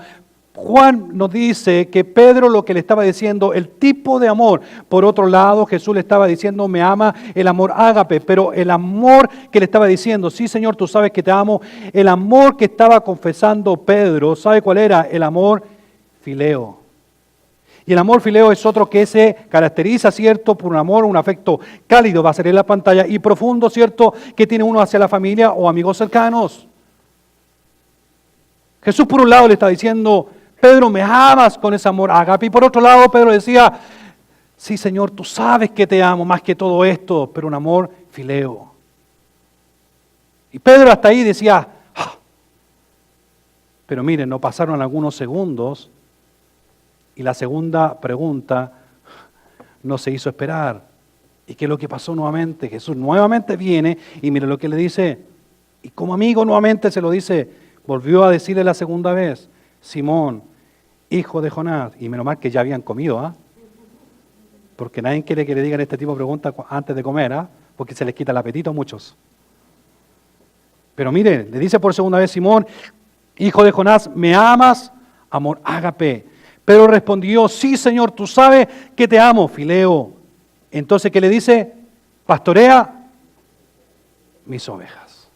Juan nos dice que Pedro lo que le estaba diciendo, el tipo de amor. Por otro lado, Jesús le estaba diciendo, me ama, el amor ágape. Pero el amor que le estaba diciendo, sí Señor, tú sabes que te amo. El amor que estaba confesando Pedro, ¿sabe cuál era? El amor fileo. Y el amor fileo es otro que se caracteriza, ¿cierto?, por un amor, un afecto cálido, va a ser en la pantalla, y profundo, ¿cierto?, que tiene uno hacia la familia o amigos cercanos. Jesús por un lado le está diciendo, Pedro, me amas con ese amor ágape. Y por otro lado, Pedro decía, sí, Señor, tú sabes que te amo más que todo esto, pero un amor fileo. Y Pedro hasta ahí decía, ah. Pero miren, no pasaron algunos segundos y la segunda pregunta no se hizo esperar. ¿Y qué es lo que pasó nuevamente? Jesús nuevamente viene y mire lo que le dice. Y como amigo nuevamente se lo dice, volvió a decirle la segunda vez, Simón, hijo de Jonás. Y menos mal que ya habían comido, ¿ah? Porque nadie quiere que le digan este tipo de preguntas antes de comer, ¿ah? Porque se les quita el apetito a muchos. Pero mire, le dice por segunda vez, Simón, hijo de Jonás, ¿me amas? Amor ágape. Pedro respondió, sí Señor, tú sabes que te amo, fileo. Entonces, ¿qué le dice? Pastorea mis ovejas.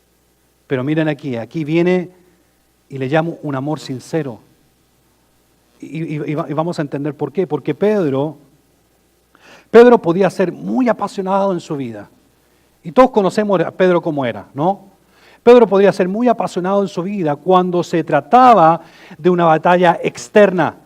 Pero miren aquí viene y le llamo un amor sincero. Y vamos a entender por qué. Porque Pedro podía ser muy apasionado en su vida. Y todos conocemos a Pedro como era, ¿no? Pedro podía ser muy apasionado en su vida cuando se trataba de una batalla externa.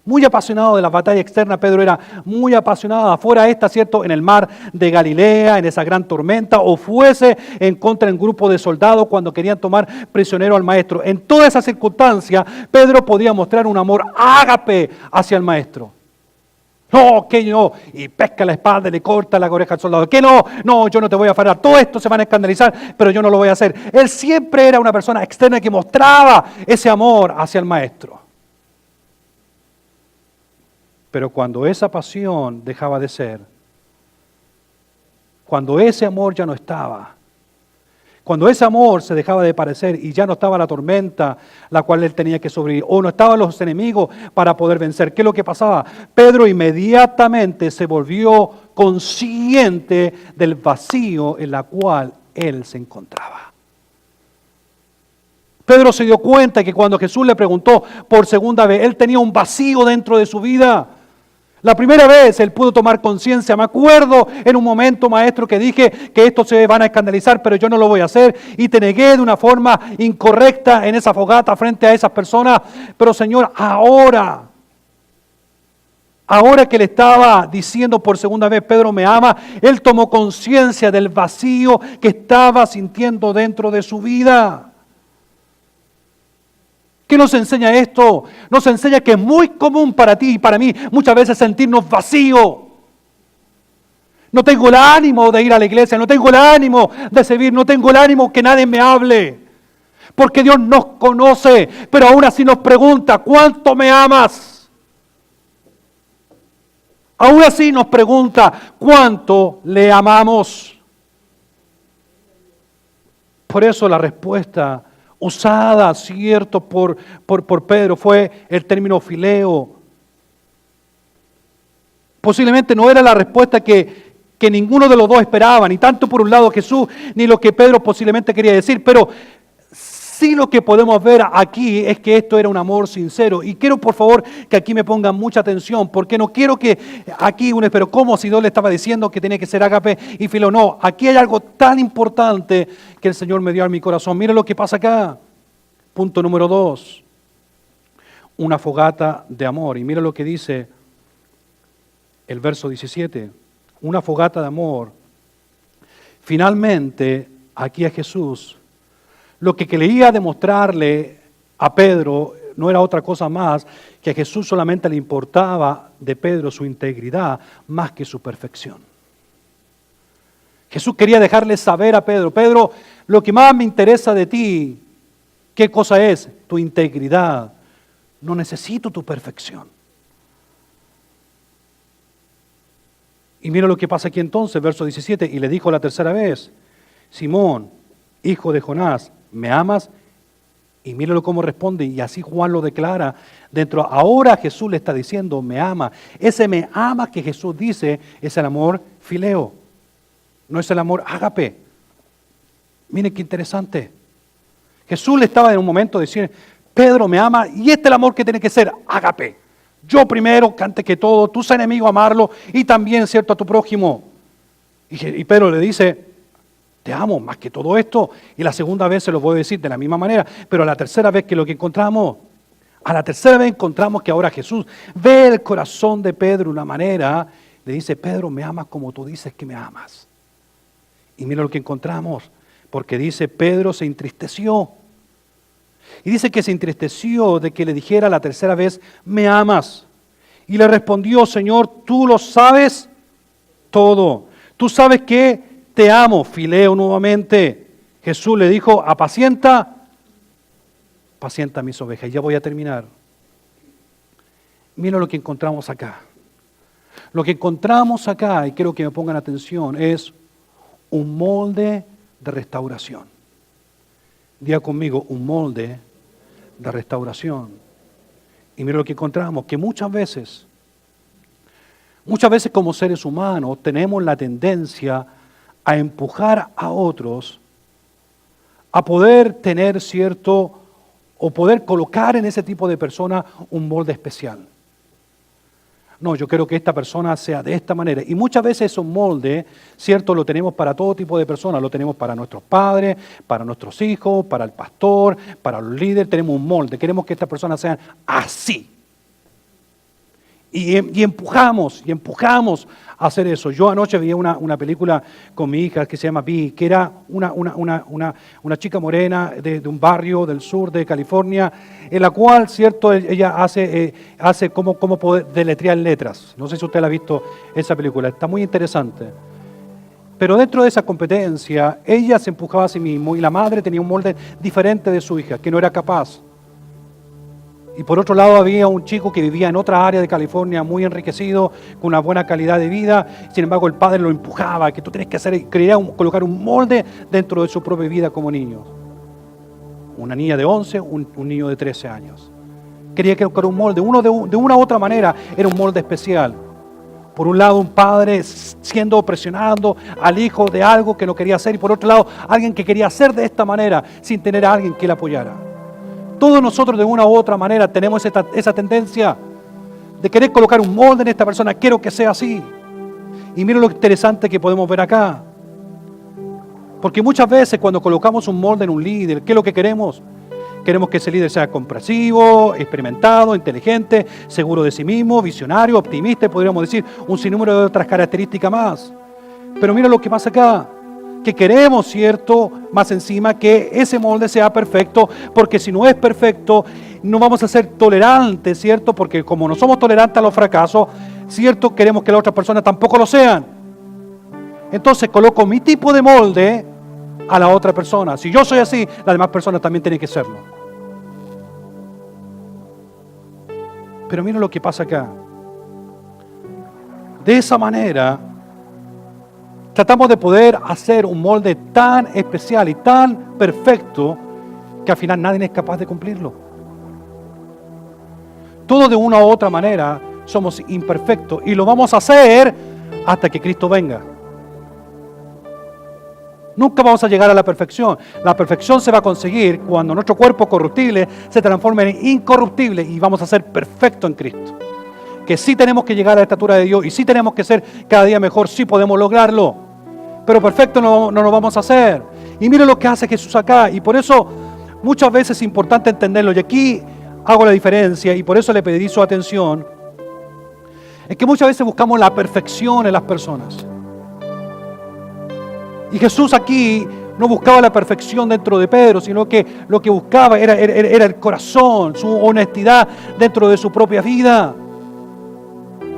Muy apasionado de la batalla externa, Pedro era muy apasionado. Afuera está, ¿cierto?, en el mar de Galilea, en esa gran tormenta, o fuese en contra de un grupo de soldados cuando querían tomar prisionero al maestro. En todas esas circunstancias, Pedro podía mostrar un amor ágape hacia el maestro. No, que no, y pesca la espada y le corta la oreja al soldado. Que no, yo no te voy a fallar. Todo esto se van a escandalizar, pero yo no lo voy a hacer. Él siempre era una persona externa que mostraba ese amor hacia el maestro. Pero cuando esa pasión dejaba de ser, cuando ese amor ya no estaba, cuando ese amor se dejaba de parecer y ya no estaba la tormenta la cual él tenía que sobrevivir, o no estaban los enemigos para poder vencer, ¿qué es lo que pasaba? Pedro inmediatamente se volvió consciente del vacío en la cual él se encontraba. Pedro se dio cuenta que cuando Jesús le preguntó por segunda vez, él tenía un vacío dentro de su vida. La primera vez él pudo tomar conciencia. Me acuerdo en un momento, maestro, que dije que estos se van a escandalizar, pero yo no lo voy a hacer. Y te negué de una forma incorrecta en esa fogata frente a esas personas. Pero Señor, ahora que le estaba diciendo por segunda vez, Pedro me ama, él tomó conciencia del vacío que estaba sintiendo dentro de su vida. ¿Qué nos enseña esto? Nos enseña que es muy común para ti y para mí muchas veces sentirnos vacíos. No tengo el ánimo de ir a la iglesia, no tengo el ánimo de servir, no tengo el ánimo que nadie me hable. Porque Dios nos conoce, pero aún así nos pregunta, ¿cuánto me amas? Aún así nos pregunta, ¿cuánto le amamos? Por eso la respuesta usada, cierto, por Pedro fue el término fileo. Posiblemente no era la respuesta que ninguno de los dos esperaba, ni tanto por un lado Jesús, ni lo que Pedro posiblemente quería decir, pero sí lo que podemos ver aquí es que esto era un amor sincero. Y quiero por favor que aquí me pongan mucha atención, porque no quiero que aquí uno espero como si Dios le estaba diciendo que tenía que ser ágape y fileo. No, aquí hay algo tan importante que el Señor me dio a mi corazón. Mira lo que pasa acá. Punto número 2. Una fogata de amor. Y mira lo que dice el verso 17. Una fogata de amor. Finalmente, aquí a Jesús, lo que quería demostrarle a Pedro no era otra cosa más que a Jesús solamente le importaba de Pedro su integridad más que su perfección. Jesús quería dejarle saber a Pedro, Pedro, lo que más me interesa de ti, ¿qué cosa es? Tu integridad. No necesito tu perfección. Y mira lo que pasa aquí entonces, verso 17, y le dijo la tercera vez, Simón, hijo de Jonás, ¿me amas? Y míralo cómo responde, y así Juan lo declara. Ahora Jesús le está diciendo, me ama. Ese me ama que Jesús dice es el amor fileo, no es el amor ágape. Miren qué interesante. Jesús le estaba en un momento diciendo, Pedro me ama, y este es el amor que tiene que ser ágape. Yo primero, antes que todo, tus enemigos amarlo, y también, cierto, a tu prójimo. Y Pedro le dice, te amo más que todo esto. Y la segunda vez se lo voy a decir de la misma manera. Pero a la tercera vez encontramos que ahora Jesús ve el corazón de Pedro de una manera. Le dice, Pedro, me amas como tú dices que me amas. Y mira lo que encontramos. Porque dice, Pedro se entristeció. Y dice que se entristeció de que le dijera la tercera vez, me amas. Y le respondió, Señor, tú lo sabes todo. Tú sabes que te amo, fileo nuevamente. Jesús le dijo, apacienta mis ovejas. Y ya voy a terminar. Mira lo que encontramos acá. Lo que encontramos acá, y quiero que me pongan atención, es un molde de restauración. Diga conmigo, un molde de restauración. Y mira lo que encontramos, que muchas veces como seres humanos tenemos la tendencia a empujar a otros a poder tener o poder colocar en ese tipo de persona un molde especial. No, yo quiero que esta persona sea de esta manera. Y muchas veces esos moldes, cierto, lo tenemos para todo tipo de personas. Lo tenemos para nuestros padres, para nuestros hijos, para el pastor, para los líderes. Tenemos un molde. Queremos que estas personas sean así. Y empujamos a hacer eso. Yo anoche vi una película con mi hija que se llama Vi, que era una chica morena de un barrio del sur de California, en la cual, cierto, ella hace cómo poder deletrear letras. No sé si usted la ha visto esa película, está muy interesante. Pero dentro de esa competencia, ella se empujaba a sí misma y la madre tenía un molde diferente de su hija, que no era capaz. Y por otro lado había un chico que vivía en otra área de California muy enriquecido, con una buena calidad de vida. Sin embargo, el padre lo empujaba, que tú tienes que hacer, quería colocar un molde dentro de su propia vida como niño. Una niña de 11, un niño de 13 años. Quería colocar un molde. Uno de una u otra manera era un molde especial. Por un lado, un padre siendo presionando al hijo de algo que no quería hacer. Y por otro lado, alguien que quería hacer de esta manera sin tener a alguien que le apoyara. Todos nosotros de una u otra manera tenemos esa tendencia de querer colocar un molde en esta persona. Quiero que sea así. Y mira lo interesante que podemos ver acá. Porque muchas veces cuando colocamos un molde en un líder, ¿qué es lo que queremos? Queremos que ese líder sea comprensivo, experimentado, inteligente, seguro de sí mismo, visionario, optimista, podríamos decir un sinnúmero de otras características más. Pero mira lo que pasa acá. Que queremos, cierto, más encima que ese molde sea perfecto, porque si no es perfecto, no vamos a ser tolerantes, cierto, porque como no somos tolerantes a los fracasos, cierto, queremos que las otras personas tampoco lo sean. Entonces coloco mi tipo de molde a la otra persona. Si yo soy así, las demás personas también tienen que serlo. Pero mira lo que pasa acá. De esa manera, tratamos de poder hacer un molde tan especial y tan perfecto que al final nadie es capaz de cumplirlo. Todos de una u otra manera somos imperfectos y lo vamos a hacer hasta que Cristo venga. Nunca vamos a llegar a la perfección. La perfección se va a conseguir cuando nuestro cuerpo corruptible se transforme en incorruptible y vamos a ser perfectos en Cristo. Que sí tenemos que llegar a la estatura de Dios y sí tenemos que ser cada día mejor, sí podemos lograrlo. Pero perfecto no lo vamos a hacer. Y mire lo que hace Jesús acá. Y por eso muchas veces es importante entenderlo. Y aquí hago la diferencia y por eso le pedí su atención. Es que muchas veces buscamos la perfección en las personas. Y Jesús aquí no buscaba la perfección dentro de Pedro, sino que lo que buscaba era el corazón, su honestidad dentro de su propia vida.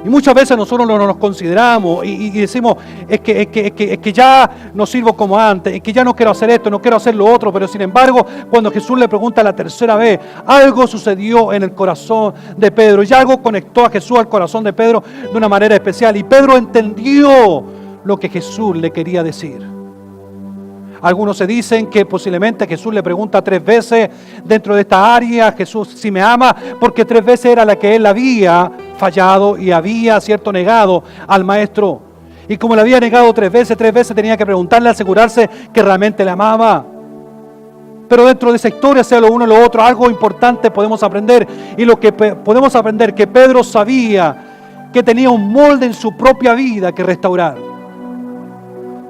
Y muchas veces nosotros no nos consideramos y decimos, es que ya no sirvo como antes, es que ya no quiero hacer esto, no quiero hacer lo otro, pero sin embargo, cuando Jesús le pregunta la tercera vez, algo sucedió en el corazón de Pedro, y algo conectó a Jesús al corazón de Pedro de una manera especial, y Pedro entendió lo que Jesús le quería decir. Algunos se dicen que posiblemente Jesús le pregunta 3 veces dentro de esta área, Jesús si me ama, porque 3 veces era la que él había fallado y había, cierto, negado al Maestro. Y como le había negado 3 veces tenía que preguntarle, asegurarse que realmente le amaba. Pero dentro de esa historia, sea lo uno o lo otro, algo importante podemos aprender. Y lo que podemos aprender, que Pedro sabía que tenía un molde en su propia vida que restaurar.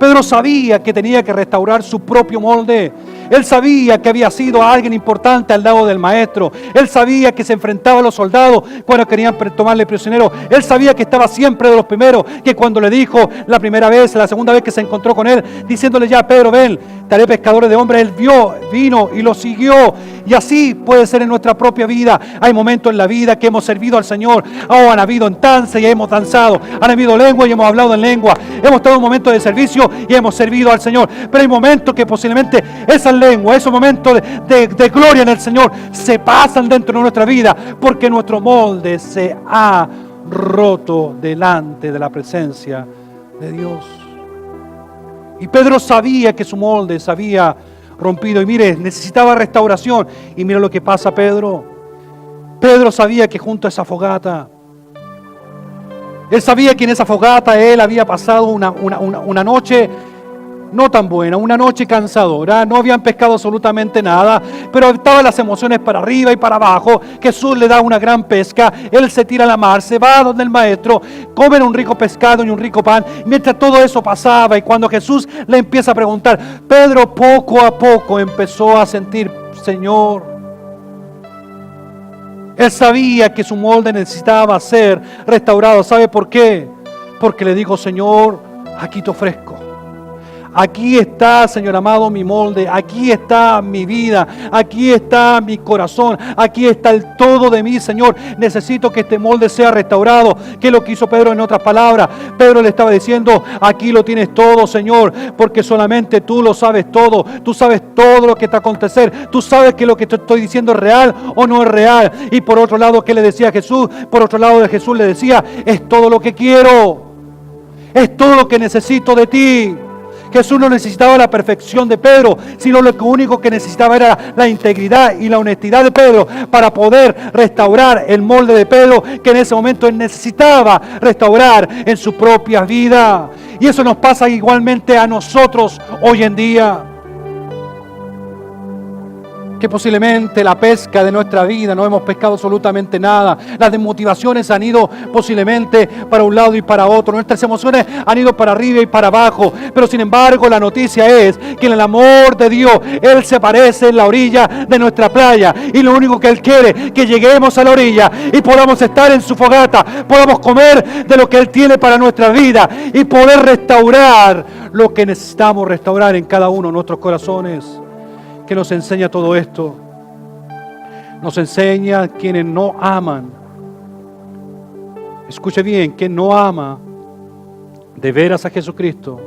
Pedro sabía que tenía que restaurar su propio molde. Él sabía que había sido alguien importante al lado del Maestro. Él sabía que se enfrentaba a los soldados cuando querían tomarle prisionero. Él sabía que estaba siempre de los primeros, que cuando le dijo la primera vez, la segunda vez que se encontró con él, diciéndole ya, Pedro, ven, te haré pescadores de hombres, él vino y lo siguió. Y así puede ser en nuestra propia vida. Hay momentos en la vida que hemos servido al Señor. Han habido danzas y hemos danzado. Han habido lengua y hemos hablado en lengua. Hemos estado en un momento de servicio y hemos servido al Señor. Pero hay momentos que posiblemente esas lenguas, esos momentos de gloria en el Señor se pasan dentro de nuestra vida porque nuestro molde se ha roto delante de la presencia de Dios. Y Pedro sabía que su molde se había rompido y mire, necesitaba restauración. Y mira lo que pasa, Pedro. Pedro sabía que junto a esa fogata, él sabía que en esa fogata él había pasado una noche no tan buena, una noche cansadora, no habían pescado absolutamente nada, pero estaban las emociones para arriba y para abajo. Jesús le da una gran pesca, él se tira a la mar, se va donde el Maestro, comen un rico pescado y un rico pan. Mientras todo eso pasaba y cuando Jesús le empieza a preguntar, Pedro poco a poco empezó a sentir, Señor, él sabía que su molde necesitaba ser restaurado. ¿Sabe por qué? Porque le dijo, Señor, aquí te ofrezco. Aquí está, Señor amado, mi molde. Aquí está mi vida. Aquí está mi corazón. Aquí está el todo de mí, Señor. Necesito que este molde sea restaurado. ¿Qué es lo que hizo Pedro en otras palabras? Pedro le estaba diciendo, aquí lo tienes todo, Señor, porque solamente tú lo sabes todo. Tú sabes todo lo que está a acontecer. Tú sabes que lo que te estoy diciendo es real o no es real. Y por otro lado, ¿qué le decía Jesús? Por otro lado de Jesús le decía, es todo lo que quiero. Es todo lo que necesito de ti. Jesús no necesitaba la perfección de Pedro, sino lo único que necesitaba era la integridad y la honestidad de Pedro para poder restaurar el molde de Pedro que en ese momento él necesitaba restaurar en su propia vida. Y eso nos pasa igualmente a nosotros hoy en día. Que posiblemente la pesca de nuestra vida no hemos pescado absolutamente nada. Las desmotivaciones han ido posiblemente para un lado y para otro. Nuestras emociones han ido para arriba y para abajo. Pero sin embargo la noticia es que en el amor de Dios Él se aparece en la orilla de nuestra playa. Y lo único que Él quiere es que lleguemos a la orilla y podamos estar en su fogata. Podamos comer de lo que Él tiene para nuestra vida. Y poder restaurar lo que necesitamos restaurar en cada uno de nuestros corazones. Que nos enseña todo esto. Nos enseña quienes no aman. Escuche bien, quien no ama de veras a Jesucristo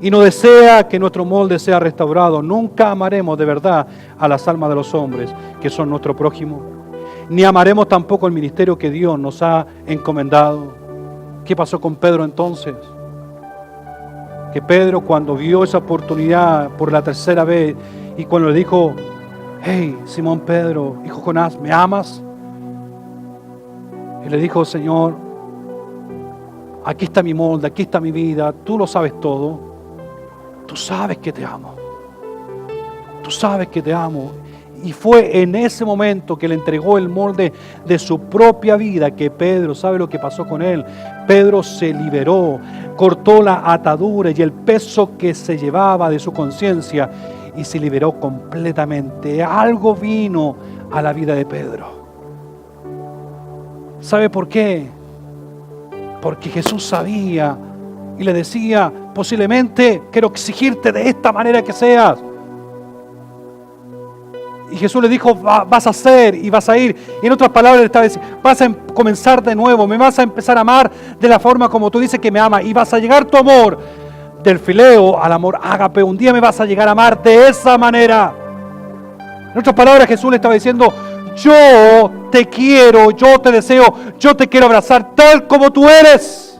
y no desea que nuestro molde sea restaurado, nunca amaremos de verdad a las almas de los hombres que son nuestro prójimo. Ni amaremos tampoco el ministerio que Dios nos ha encomendado. ¿Qué pasó con Pedro entonces? Que Pedro, cuando vio esa oportunidad por la tercera vez y cuando le dijo, hey, Simón Pedro, hijo Jonás, ¿me amas? Y le dijo, Señor, aquí está mi molde, aquí está mi vida, tú lo sabes todo, tú sabes que te amo, tú sabes que te amo. Y fue en ese momento que le entregó el molde de su propia vida que Pedro, ¿sabe lo que pasó con él? Pedro se liberó, cortó la atadura y el peso que se llevaba de su conciencia y se liberó completamente. Algo vino a la vida de Pedro. ¿Sabe por qué? Porque Jesús sabía y le decía, posiblemente quiero exigirte de esta manera que seas. Y Jesús le dijo, vas a hacer y vas a ir. Y en otras palabras le estaba diciendo, vas a comenzar de nuevo, me vas a empezar a amar de la forma como tú dices que me amas. Y vas a llegar tu amor del fileo al amor ágape. Un día me vas a llegar a amar de esa manera. En otras palabras Jesús le estaba diciendo, yo te quiero, yo te deseo, yo te quiero abrazar tal como tú eres.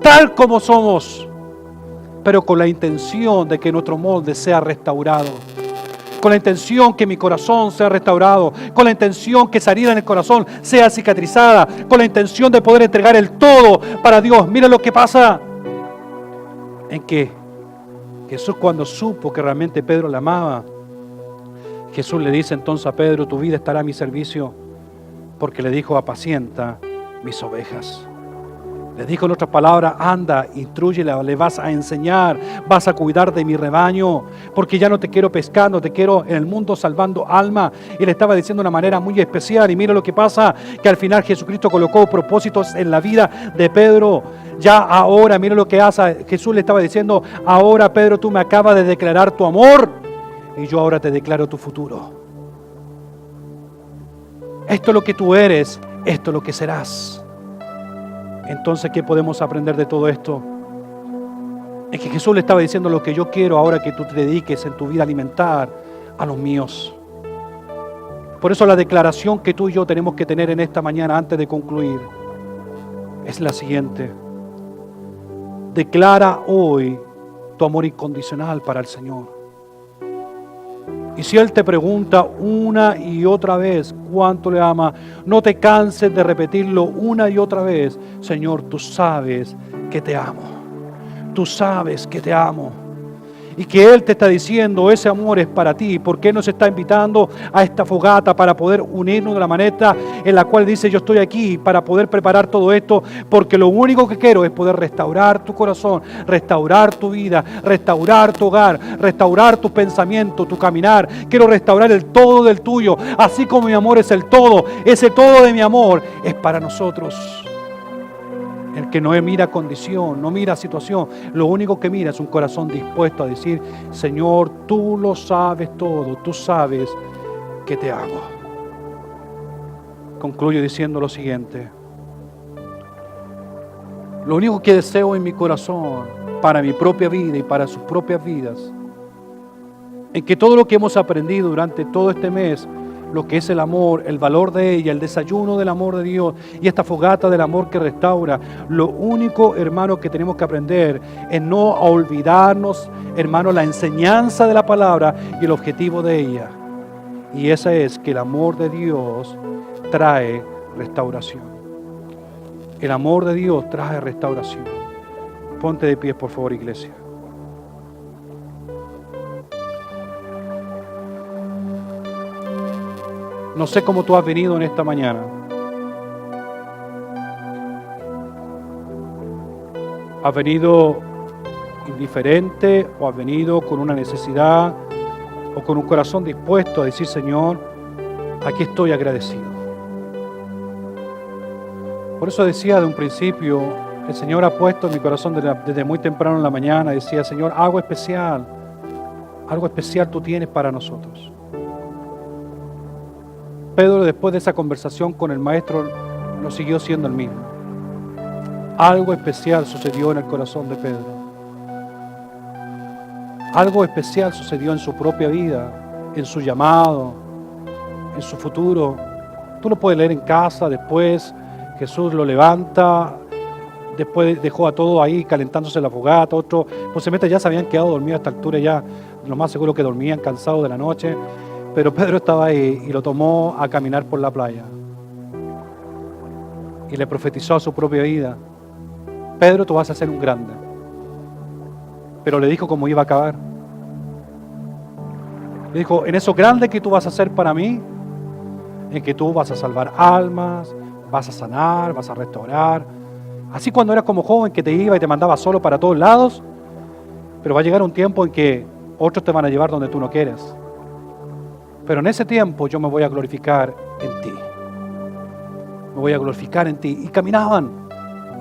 Tal como somos. pero con la intención de que nuestro molde sea restaurado. Con la intención que mi corazón sea restaurado, con la intención que esa herida en el corazón sea cicatrizada, con la intención de poder entregar el todo para Dios. Mira lo que pasa, en que Jesús, cuando supo que realmente Pedro le amaba, Jesús le dice entonces a Pedro: tu vida estará a mi servicio, porque le dijo: apacienta mis ovejas. Le dijo en otras palabras: anda, instrúyela, le vas a enseñar, vas a cuidar de mi rebaño, porque ya no te quiero pescando, te quiero en el mundo salvando alma. Y le estaba diciendo de una manera muy especial. Y mira lo que pasa, que al final Jesucristo colocó propósitos en la vida de Pedro. Ya ahora, mira lo que hace. Jesús le estaba diciendo: ahora, Pedro, tú me acabas de declarar tu amor, y yo ahora te declaro tu futuro. Esto es lo que tú eres, esto es lo que serás. Entonces, ¿qué podemos aprender de todo esto? Es que Jesús le estaba diciendo: lo que yo quiero ahora que tú te dediques en tu vida a alimentar a los míos. Por eso la declaración que tú y yo tenemos que tener en esta mañana antes de concluir es la siguiente: declara hoy tu amor incondicional para el Señor. Y si Él te pregunta una y otra vez cuánto le ama, no te canses de repetirlo una y otra vez: Señor, tú sabes que te amo. Tú sabes que te amo. Y que Él te está diciendo: ese amor es para ti, porque Él nos está invitando a esta fogata para poder unirnos de la manera en la cual dice: yo estoy aquí para poder preparar todo esto, porque lo único que quiero es poder restaurar tu corazón, restaurar tu vida, restaurar tu hogar, restaurar tu pensamiento, tu caminar. Quiero restaurar el todo del tuyo, así como mi amor es el todo. Ese todo de mi amor es para nosotros. El que no mira condición, no mira situación, lo único que mira es un corazón dispuesto a decir: Señor, tú lo sabes todo, tú sabes que te amo. Concluyo diciendo lo siguiente: lo único que deseo en mi corazón, para mi propia vida y para sus propias vidas, es que todo lo que hemos aprendido durante todo este mes, lo que es el amor, el valor de ella, el desayuno del amor de Dios y esta fogata del amor que restaura, lo único, hermano, que tenemos que aprender es no olvidarnos, hermano, la enseñanza de la palabra y el objetivo de ella. Y esa es que el amor de Dios trae restauración. El amor de Dios trae restauración. Ponte de pie, por favor, iglesia. No sé cómo tú has venido en esta mañana. ¿Has venido indiferente o has venido con una necesidad o con un corazón dispuesto a decir: Señor, aquí estoy agradecido? Por eso decía de un principio, el Señor ha puesto en mi corazón desde muy temprano en la mañana, decía: Señor, algo especial tú tienes para nosotros. Pedro, después de esa conversación con el maestro, no siguió siendo el mismo. Algo especial sucedió en el corazón de Pedro. Algo especial sucedió en su propia vida, en su llamado, en su futuro. Tú lo puedes leer en casa. Después Jesús lo levanta. Después dejó a todos ahí calentándose la fogata. Otros posiblemente ya se habían quedado dormidos a esta altura, ya lo más seguro que dormían cansados de la noche. Pero Pedro estaba ahí y lo tomó a caminar por la playa. Y le profetizó a su propia vida: Pedro, tú vas a ser un grande. Pero le dijo cómo iba a acabar. Le dijo: en eso grande que tú vas a hacer para mí, en que tú vas a salvar almas, vas a sanar, vas a restaurar. Así cuando eras como joven, que te iba y te mandaba solo para todos lados, pero va a llegar un tiempo en que otros te van a llevar donde tú no quieres. Pero en ese tiempo yo me voy a glorificar en ti. Me voy a glorificar en ti. Y caminaban,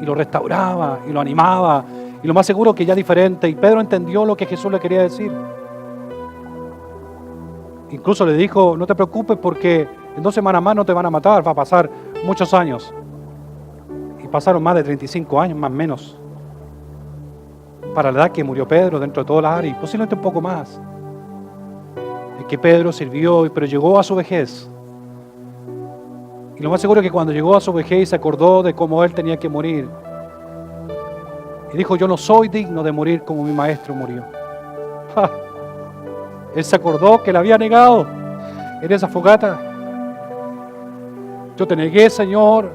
y lo restauraba, y lo animaba, y lo más seguro que ya diferente. Y Pedro entendió lo que Jesús le quería decir. Incluso le dijo: no te preocupes, porque en 2 semanas más no te van a matar, va a pasar muchos años. Y pasaron más de 35 años, más o menos, para la edad que murió Pedro dentro de todas las áreas, y posiblemente un poco más. Que Pedro sirvió, pero llegó a su vejez. Y lo más seguro es que cuando llegó a su vejez se acordó de cómo él tenía que morir. Y dijo, yo no soy digno de morir como mi maestro murió. ¡Ja! Él se acordó que le había negado en esa fogata. Yo te negué, Señor,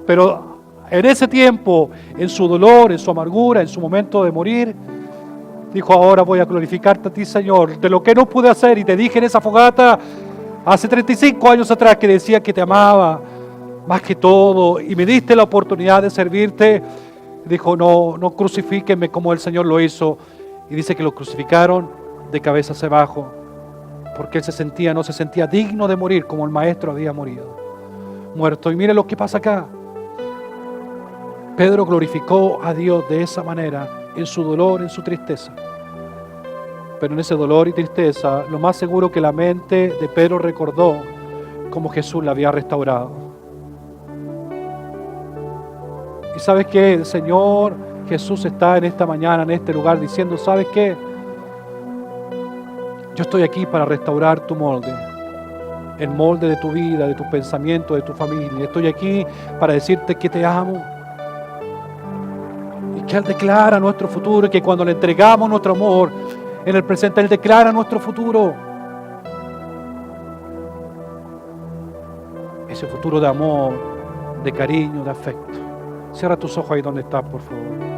pero en ese tiempo, en su dolor, en su amargura, en su momento de morir, dijo, ahora voy a glorificarte a ti, Señor, de lo que no pude hacer y te dije en esa fogata hace 35 años atrás que decía que te amaba más que todo y me diste la oportunidad de servirte. Dijo, no crucifíquenme como el Señor lo hizo. Y dice que lo crucificaron de cabeza hacia abajo, porque él no se sentía digno de morir como el maestro había muerto. Y mire lo que pasa acá. Pedro glorificó a Dios de esa manera, en su dolor, en su tristeza. Pero en ese dolor y tristeza, lo más seguro que la mente de Pedro recordó cómo Jesús la había restaurado. Y ¿sabes qué? El Señor Jesús está en esta mañana, en este lugar, diciendo, ¿sabes qué? Yo estoy aquí para restaurar tu molde, el molde de tu vida, de tus pensamientos, de tu familia. Estoy aquí para decirte que te amo. Y que Él declara nuestro futuro, y que cuando le entregamos nuestro amor en el presente, Él declara nuestro futuro. Ese futuro de amor, de cariño, de afecto. Cierra tus ojos ahí donde estás, por favor.